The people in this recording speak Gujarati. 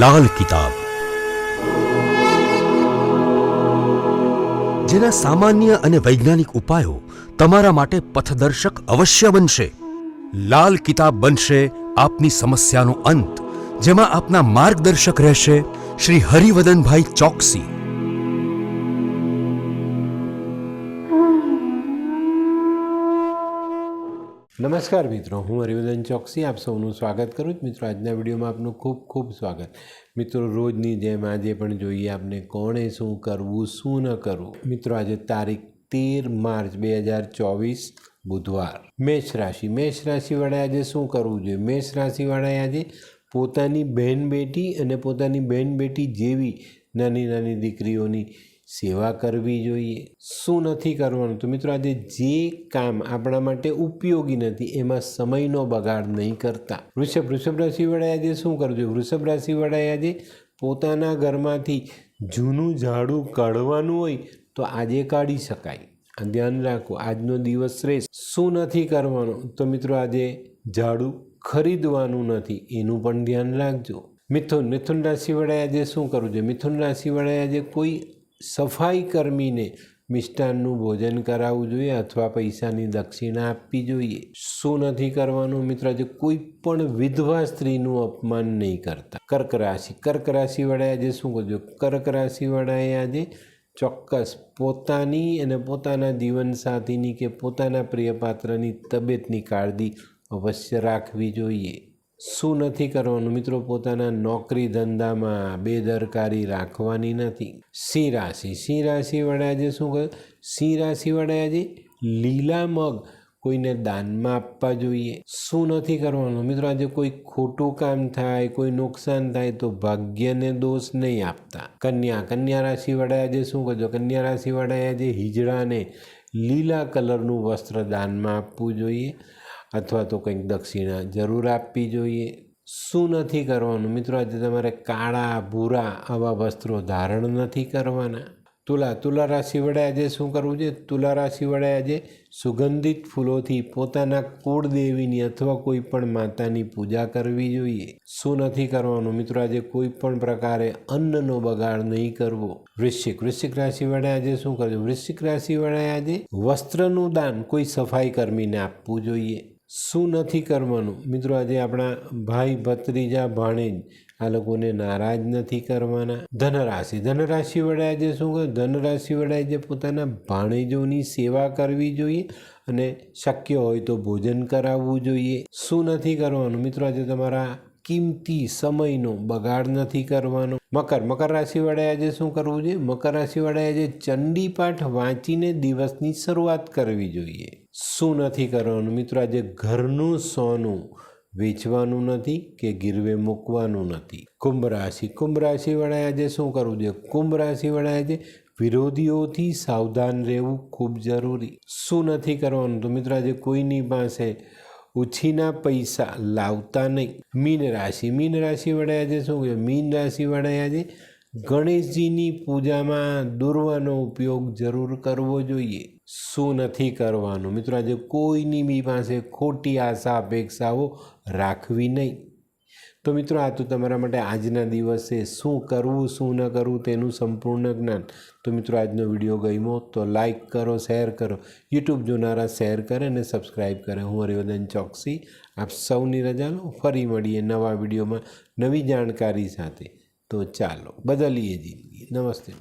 લાલ કિતાબ, જેના સામાન્ય અને વૈજ્ઞાનિક ઉપાયો તમારા માટે પથદર્શક અવશ્ય બનશે। લાલ કિતાબ બનશે આપની સમસ્યાનો અંત, જેમાં આપના માર્ગદર્શક રહેશે શ્રી હરિવદનભાઈ ચોકસી। નમસ્કાર મિત્રો, હું હરિવદન ચોકસી આપ સૌનું સ્વાગત કરું છું। મિત્રો, આજના વિડીયોમાં આપનું ખૂબ ખૂબ સ્વાગત। મિત્રો, રોજની જેમ આજે પણ જોઈએ આપણે કોણે શું કરવું શું ન કરવું। મિત્રો, આજે તારીખ 13 માર્ચ 2024 બુધવાર। મેષ રાશિવાળાએ આજે શું કરવું જોઈએ? મેષ રાશિવાળાએ આજે પોતાની બહેન બેટી અને પોતાની બહેન બેટી જેવી નાની નાની દીકરીઓની સેવા કરવી જોઈએ। શું નથી કરવાનું? તો મિત્રો, આજે જે કામ આપણા માટે ઉપયોગી નથી એમાં સમયનો બગાડ નહીં કરતા। વૃષભ રાશિવાળાએ આજે શું કરવું જોઈએ? વૃષભ રાશિવાળાએ આજે પોતાના ઘરમાંથી જૂનું ઝાડું કાઢવાનું હોય તો આજે કાઢી શકાય, આ ધ્યાન રાખો। આજનો દિવસ શ્રેષ્ઠ। શું નથી કરવાનું? તો મિત્રો, આજે ઝાડું ખરીદવાનું નથી, એનું પણ ધ્યાન રાખજો। મિથુન રાશિવાળાએ આજે શું કરવું જોઈએ? મિથુન રાશિવાળાએ આજે કોઈ સફાઈ કર્મીને મિષ્ટાનનું ભોજન કરાવવું જોઈએ અથવા પૈસાની દક્ષિણા આપવી જોઈએ। શું નથી કરવાનું? મિત્રો, આજે કોઈ પણ વિધવા સ્ત્રીનું અપમાન નહીં કરતા। કર્ક રાશિવાળાએ આજે શું કરવું જોઈએ? કર્ક રાશિવાળાએ આજે ચોક્કસ પોતાની અને પોતાના જીવનસાથીની કે પોતાના પ્રિયપાત્રની તબિયતની કાળજી અવશ્ય રાખવી જોઈએ। શું નથી કરવાનું? મિત્રો, પોતાના નોકરી ધંધામાં બેદરકારી રાખવાની નથી। સિંહ રાશિવાળાએ આજે શું કર્યું? સિંહ રાશિવાળાએ આજે લીલા મગ કોઈને દાનમાં આપવા જોઈએ। શું નથી કરવાનું? મિત્રો, આજે કોઈ ખોટું કામ થાય, કોઈ નુકસાન થાય તો ભાગ્યને દોષ નહીં આપતા। કન્યા રાશિવાળાએ આજે શું કરજો? કન્યા રાશિવાળાએ આજે હિજડાને લીલા કલરનું વસ્ત્ર દાનમાં આપવું જોઈએ અથવા તો કંઈક દક્ષિણા જરૂર આપવી જોઈએ। શું નથી કરવાનું? મિત્રો, આજે તમારે કાળા ભૂરા આવા વસ્ત્રો ધારણ નથી કરવાના। તુલા રાશિવાળાએ આજે શું કરવું જોઈએ? તુલા રાશિવાળાએ આજે સુગંધિત ફૂલોથી પોતાના કુળદેવીની અથવા કોઈ પણ માતાની પૂજા કરવી જોઈએ। શું નથી કરવાનું? મિત્રો, આજે કોઈ પણ પ્રકારે અન્નનો બગાડ નહીં કરવો। વૃશ્ચિક રાશિવાળાએ આજે શું કરવું? વૃશ્ચિક રાશિવાળાએ આજે વસ્ત્રનું દાન કોઈ સફાઈ કર્મીને આપવું જોઈએ। શું નથી કરવાનું? મિત્રો, આજે આપણા ભાઈ ભત્રીજા ભાણેજ આ લોકોને નારાજ નથી કરવાના। ધનરાશિવાળાએ આજે શું કર્યું? ધનરાશિવાળાએ જે પોતાના ભાણેજોની સેવા કરવી જોઈએ અને શક્ય હોય તો ભોજન કરાવવું જોઈએ। શું નથી કરવાનું? મિત્રો, આજે તમારા કિંમતી સમયનો બગાડ નથી કરવાનો। મકર રાશિવાળાએ આજે શું કરવું જોઈએ? મકર રાશિવાળાએ આજે ચંડી પાઠ વાંચીને દિવસની શરૂઆત કરવી જોઈએ। શું નથી કરવાનું? મિત્રો, આજે ઘરનું સોનું વેચવાનું નથી કે ગીરવે મૂકવાનું નથી। કુંભ રાશિવાળાએ આજે શું કરવું જોઈએ? કુંભ રાશિવાળાએ આજે વિરોધીઓથી સાવધાન રહેવું ખૂબ જરૂરી। શું નથી કરવાનું? તો મિત્રો, આજે કોઈની પાસે ઉછીના પૈસા લાવતા નહીં। મીન રાશિવાળાએ આજે શું કહ્યું? મીન રાશિવાળાએ આજે ગણેશજીની પૂજામાં દુર્વાનો ઉપયોગ જરૂર કરવો જોઈએ। શું નથી કરવાનું? મિત્રો, આજે કોઈની બી પાસે ખોટી આશા અપેક્ષાઓ રાખવી નહીં। તો મિત્રો, આ તો તમારા માટે આજના દિવસે શું કરવું શું ન કરવું તેનું સંપૂર્ણ જ્ઞાન। તો મિત્રો, આજનો વિડીયો ગમ્યો તો લાઈક કરો, શેર કરો, યુટ્યુબ જોનારા શેર કરે અને સબસ્ક્રાઈબ કરે। હું હરિવદન ચોકસી આપ સૌની રજા લો। ફરી મળીએ નવા વિડીયોમાં નવી જાણકારી સાથે। તો ચાલો બદલીએ જિંદગી। નમસ્તે।